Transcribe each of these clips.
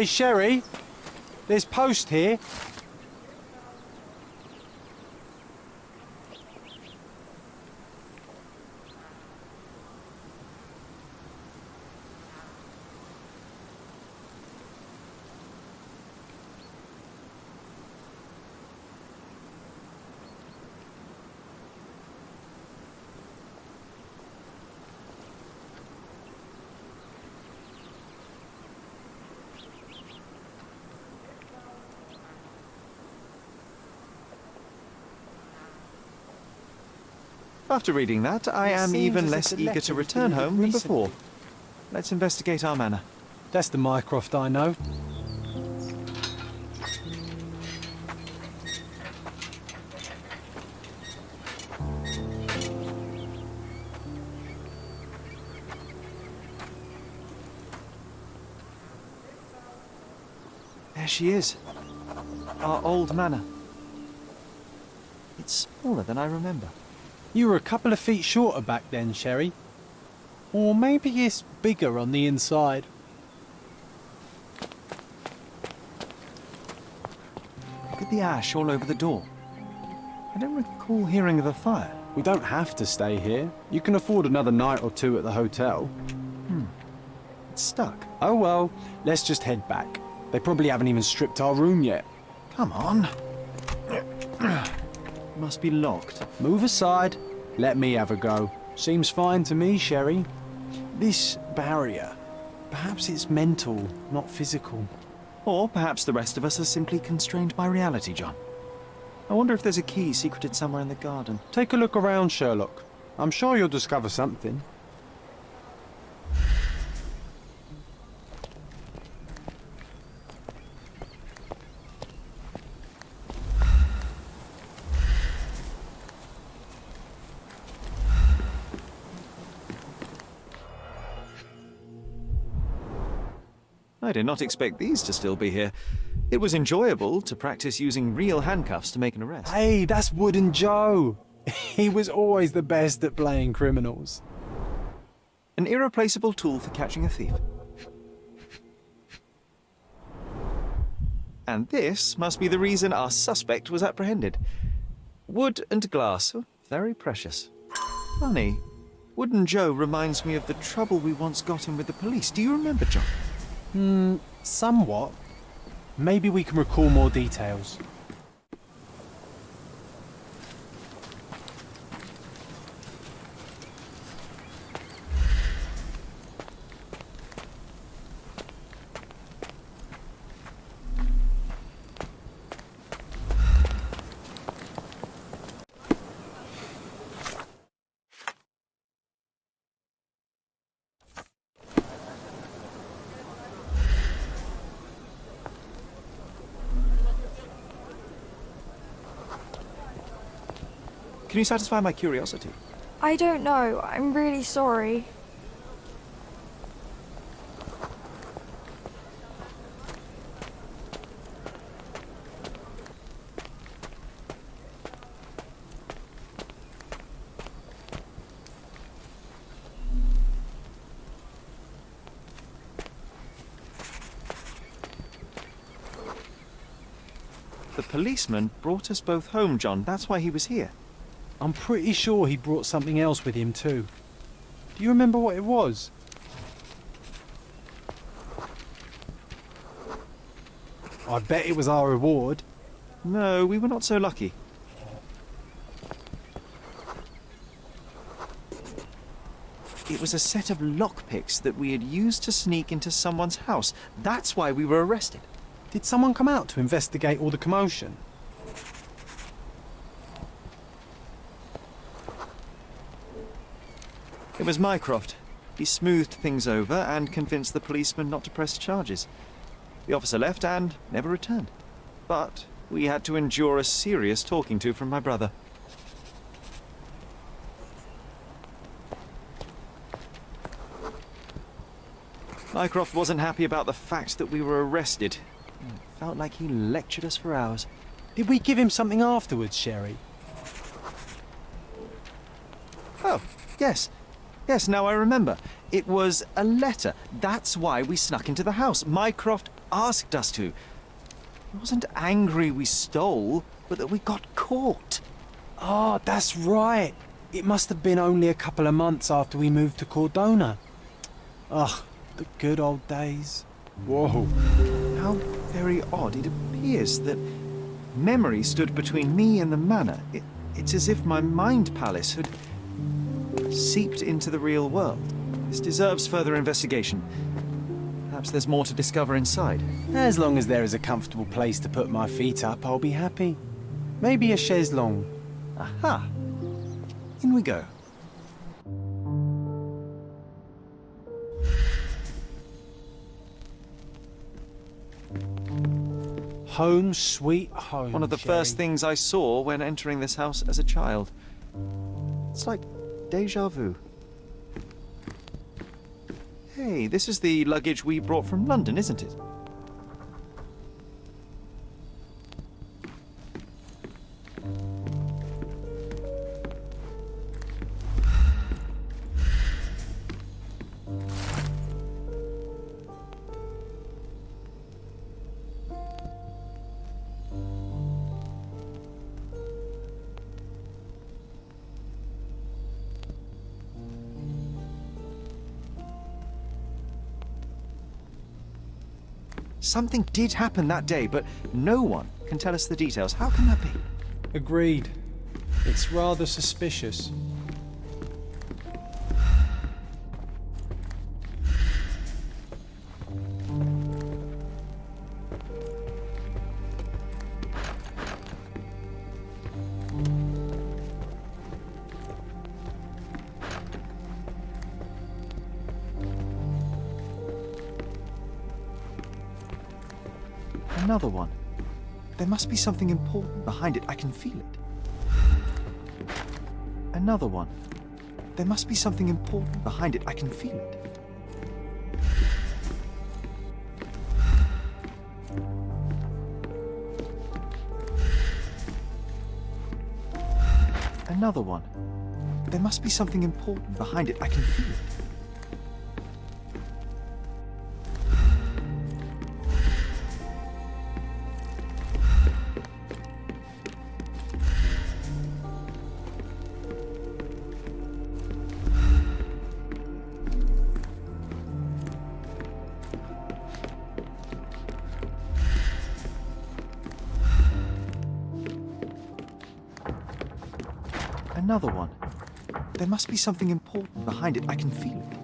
Hey, Sherry, there's post here. After reading that, I am even less eager to return home than before. Let's investigate our manor. That's the Mycroft I know. There she is. Our old manor. It's smaller than I remember. You were a couple of feet shorter back then, Sherry. Or maybe it's bigger on the inside. Look at the ash all over the door. I don't recall hearing of a fire. We don't have to stay here. You can afford another night or two at the hotel. It's stuck. Oh well, let's just head back. They probably haven't even stripped our room yet. Come on. Must be locked. Move aside. Let me have a go. Seems fine to me, Sherry. This barrier, perhaps it's mental, not physical. Or perhaps the rest of us are simply constrained by reality, John. I wonder if there's a key secreted somewhere in the garden. Take a look around, Sherlock. I'm sure you'll discover something. I did not expect these to still be here. It was enjoyable to practice using real handcuffs to make an arrest. Hey, that's Wooden Joe. He was always the best at playing criminals. An irreplaceable tool for catching a thief. And this must be the reason our suspect was apprehended. Wood and glass, oh, very precious. Funny, Wooden Joe reminds me of the trouble we once got in with the police. Do you remember, John? Somewhat. Maybe we can recall more details. Can you satisfy my curiosity? I don't know. I'm really sorry. The policeman brought us both home, John. That's why he was here. I'm pretty sure he brought something else with him too. Do you remember what it was? I bet it was our reward. No, we were not so lucky. It was a set of lockpicks that we had used to sneak into someone's house. That's why we were arrested. Did someone come out to investigate all the commotion? It was Mycroft. He smoothed things over and convinced the policeman not to press charges. The officer left and never returned. But we had to endure a serious talking to from my brother. Mycroft wasn't happy about the fact that we were arrested. It felt like he lectured us for hours. Did we give him something afterwards, Sherry? Oh, yes. Yes, now I remember. It was a letter. That's why we snuck into the house. Mycroft asked us to. I wasn't angry we stole, but that we got caught. Ah, that's right. It must have been only a couple of months after we moved to Cordona. Ugh, the good old days. Whoa. How very odd it appears that memory stood between me and the manor. It's as if my mind palace had seeped into the real world. This deserves further investigation. Perhaps there's more to discover inside. As long as there is a comfortable place to put my feet up, I'll be happy. Maybe a chaise longue. Aha! In we go. Home sweet home. One of the first things I saw when entering this house as a child. It's like déjà vu. Hey, this is the luggage we brought from London, isn't it? Something did happen that day, but no one can tell us the details. How can that be? Agreed. It's rather suspicious. Another one. There must be something important behind it. I can feel it. Another one. There must be something important behind it. I can feel it. Another one. There must be something important behind it. I can feel it. Another one. There must be something important behind it. I can feel it.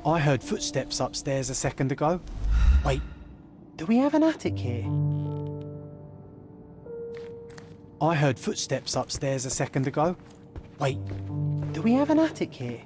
I heard footsteps upstairs a second ago. Wait, do we have an attic here? I heard footsteps upstairs a second ago. Wait, do we have an attic here?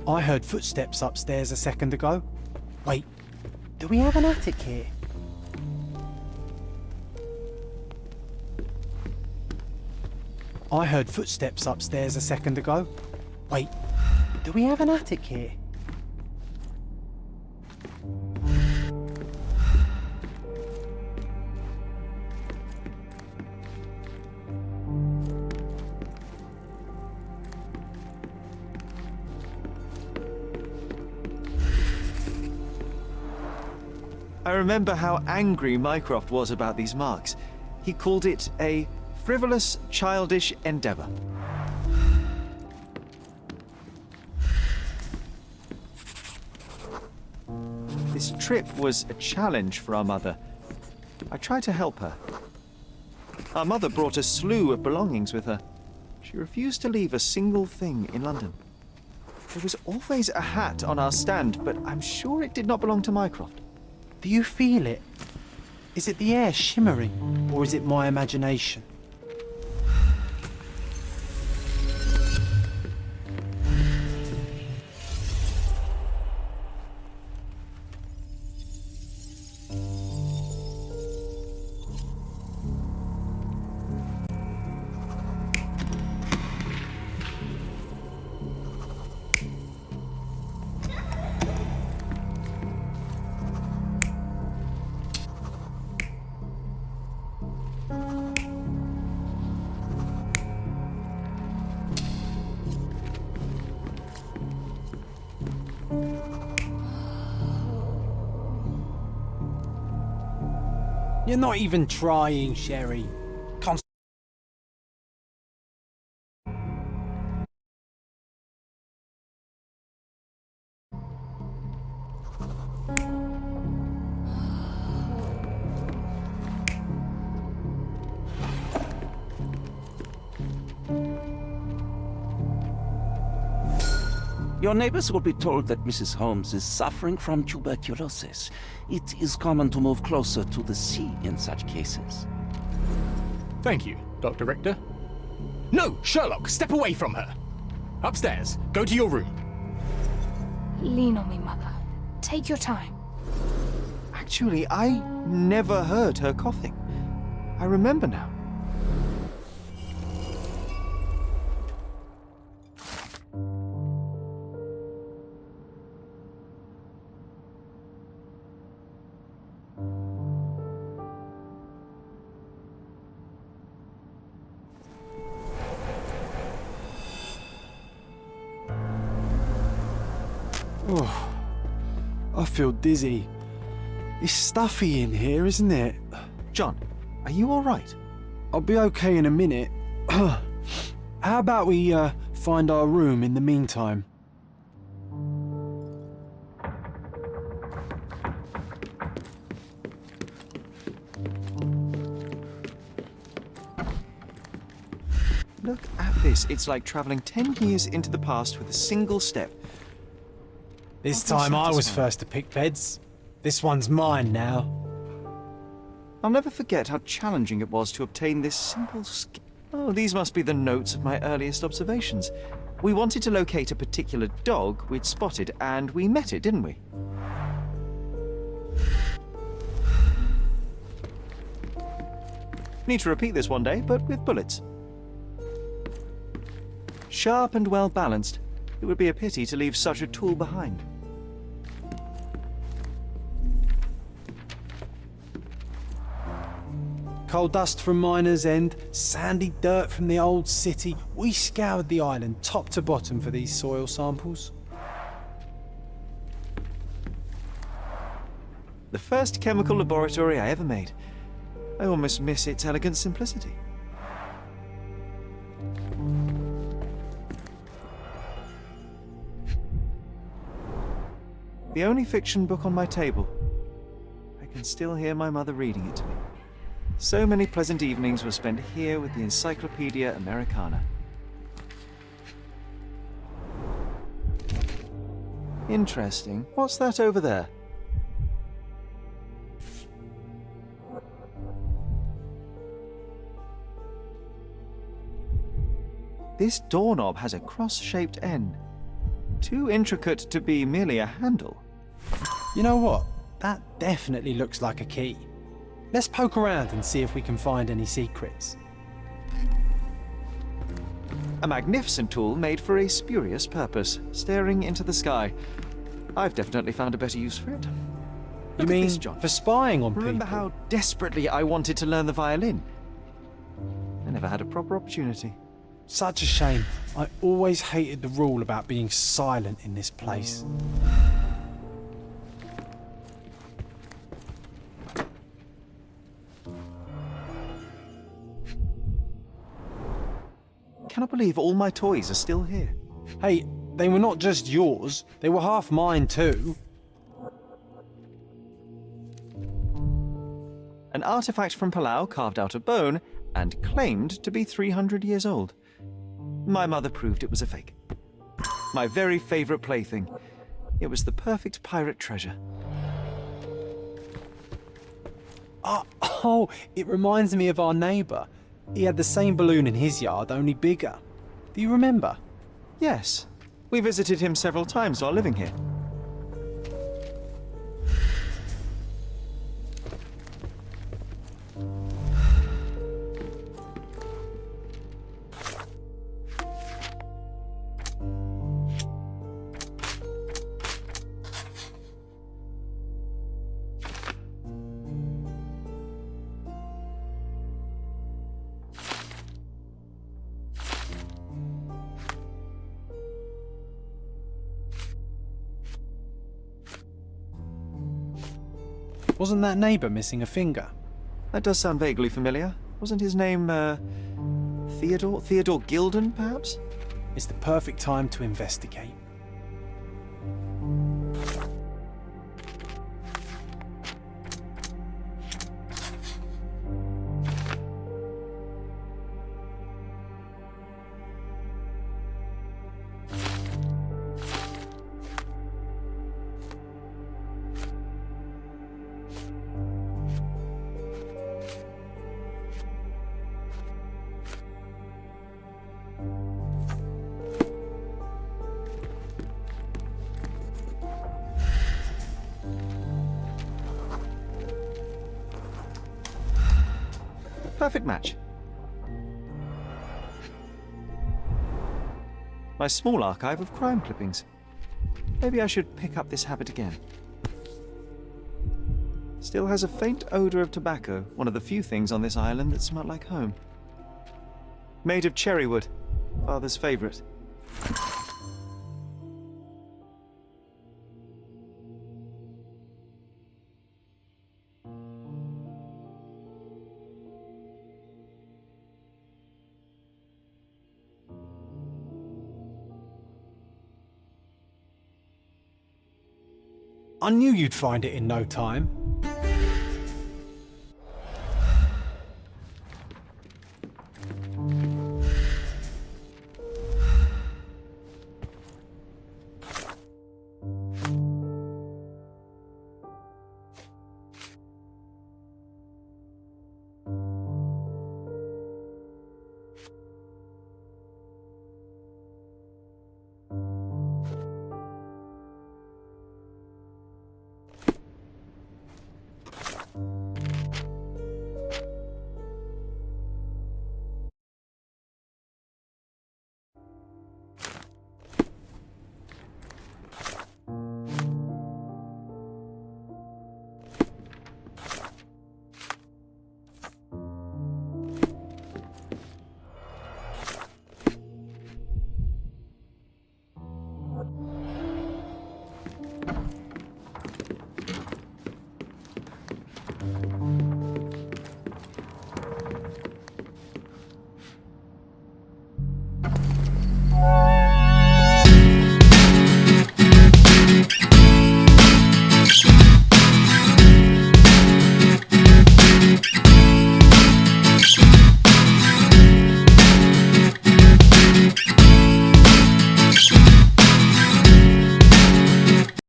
I heard footsteps upstairs a second ago. Wait, do we have an attic here? I heard footsteps upstairs a second ago. Wait, do we have an attic here? I remember how angry Mycroft was about these marks. He called it a frivolous, childish endeavor. This trip was a challenge for our mother. I tried to help her. Our mother brought a slew of belongings with her. She refused to leave a single thing in London. There was always a hat on our stand, but I'm sure it did not belong to Mycroft. Do you feel it? Is it the air shimmering, or is it my imagination? You're not even trying, Sherry. Your neighbors will be told that Mrs. Holmes is suffering from tuberculosis. It is common to move closer to the sea in such cases. Thank you, Dr. Richter. No, Sherlock, step away from her. Upstairs, go to your room. Lean on me, Mother. Take your time. Actually, I never heard her coughing. I remember now. Oh, I feel dizzy. It's stuffy in here, isn't it? John, are you all right? I'll be okay in a minute. How about we find our room in the meantime? Look at this. It's like traveling 10 years into the past with a single step. This time I was first to pick beds. This one's mine now. I'll never forget how challenging it was to obtain this simple Oh, these must be the notes of my earliest observations. We wanted to locate a particular dog we'd spotted, and we met it, didn't we? Need to repeat this one day, but with bullets. Sharp and well balanced. It would be a pity to leave such a tool behind. Coal dust from Miner's End, sandy dirt from the old city. We scoured the island top to bottom for these soil samples. The first chemical laboratory I ever made. I almost miss its elegant simplicity. The only fiction book on my table. I can still hear my mother reading it to me. So many pleasant evenings were spent here with the Encyclopedia Americana. Interesting. What's that over there? This doorknob has a cross-shaped end. Too intricate to be merely a handle. You know what? That definitely looks like a key. Let's poke around and see if we can find any secrets. A magnificent tool made for a spurious purpose, staring into the sky. I've definitely found a better use for it. You Look at mean this, John. for spying on Remember people? how desperately I wanted to learn the violin? I never had a proper opportunity. Such a shame. I always hated the rule about being silent in this place. Cannot believe all my toys are still here. Hey, they were not just yours, they were half mine too. An artifact from Palau carved out of bone and claimed to be 300 years old. My mother proved it was a fake. My very favorite plaything. It was the perfect pirate treasure. Oh, it reminds me of our neighbour. He had the same balloon in his yard, only bigger. Do you remember? Yes, we visited him several times while living here. Wasn't that neighbour missing a finger? That does sound vaguely familiar. Wasn't his name, Theodore? Theodore Gilden, perhaps? It's the perfect time to investigate. Perfect match. My small archive of crime clippings. Maybe I should pick up this habit again. Still has a faint odour of tobacco, one of the few things on this island that smell like home. Made of cherry wood, Father's favourite. I knew you'd find it in no time.